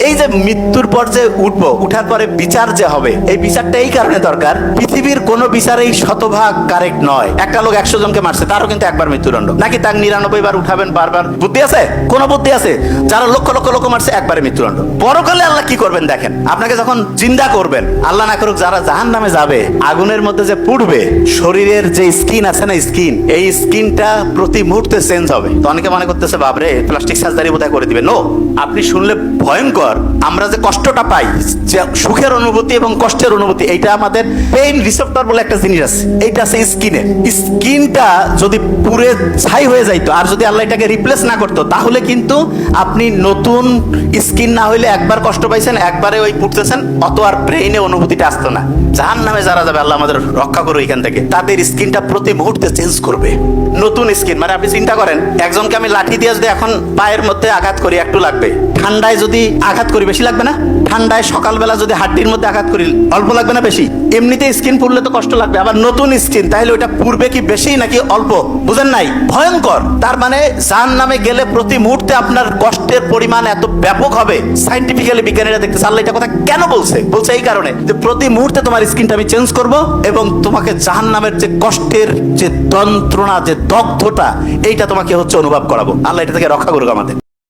এই যে মৃত্যুর পর যে উঠবো, উঠার পরে বিচার যে হবে, এই বিচারটা এই কারণে দরকার, পৃথিবীর কোনো বিচারেই শতভাগ কারেক্ট নয়। একটা লোক 100 জনকে মারছে, তারও কিন্তু একবার মৃত্যুদণ্ড, নাকি তার 99 বার উঠাবেন বারবার? বুদ্ধি আছে? কোন বুদ্ধি আছে? যারা লক্ষ লক্ষ লোক মারছে, একবারে মৃত্যুদণ্ড। পরকালে আল্লাহ কি করবেন দেখেন, আপনাকে যখন জিন্দা করবেন, আল্লাহ না করুক যারা জাহান্নামে যাবে, আগুনের মধ্যে যে পুড়বে, শরীরের যে স্কিন আছে না, স্কিন, এই স্কিনটা প্রতি মুহূর্তে চেঞ্জ হবে। তো অনেকে মনে করতেছে বাবরে প্লাস্টিক সার্জারি বোধহয় করে দিবে। নো, আপনি শুনলে ভয়ঙ্কর। আমরা যে কষ্টটা পাই, যে সুখের অনুভূতি এবং কষ্টের অনুভূতি, এইটা আমাদের পেইন রিসেপ্টর বলে একটা জিনিস আছে, এইটা আছে স্কিনে। স্কিনটা যদি পুরে ছাই হয়ে যাইতো, আর যদি আল্লাহ এটাকে রিপ্লেস না করতো, তাহলে কিন্তু আপনি নতুন স্কিন না হইলে একবার কষ্ট পাইছেন, একবারে ওই পুড়তেছেন, অত আর ব্রেইনে অনুভূতিটা আসতো না। জাহান্নামে যারা যাবে, আল্লাহ আমাদের রক্ষা করো এখান থেকে, তাদের স্কিনটা প্রতি মুহূর্তে চেঞ্জ করবে, নতুন স্কিন। মানে আপনি চিন্তা করেন, একজনকে আমি লাঠি দিয়ে যদি এখন পায়ের মধ্যে আঘাত করি, একটু লাগবে। ঠান্ডায় যদি আঘাত করি, বেশি লাগবে না? ঠান্ডায় সকালবেলা যদি হাড্ডির মধ্যে আঘাত করি, অল্প লাগবে না বেশি? এমনিতে স্কিন পুড়লে তো কষ্ট লাগবে, আবার নতুন স্কিন, তাহলে ওইটা পুড়বে কি বেশি নাকি অল্প? বুঝেন নাই? ভয়ঙ্কর। তার মানে জাহান্নামে গেলে প্রতি মুহূর্তে আপনার কষ্টের পরিমাণ এত ব্যাপক হবে। সাইন্টিফিক্যালি বিজ্ঞানীরা দেখতেছে, আল্লাহ এটা কথা কেন বলছে? বলছে এই কারণে যে প্রতি মুহূর্তে তোমার স্কিনটা আমি চেঞ্জ করব, এবং তোমাকে জাহান্নামের যে কষ্টের যে যন্ত্রণা, যে দগ্ধতা, এইটা তোমাকে হচ্ছে অনুভব করাবো। আল্লাহ এটা থেকে রক্ষা করুক আমাদের।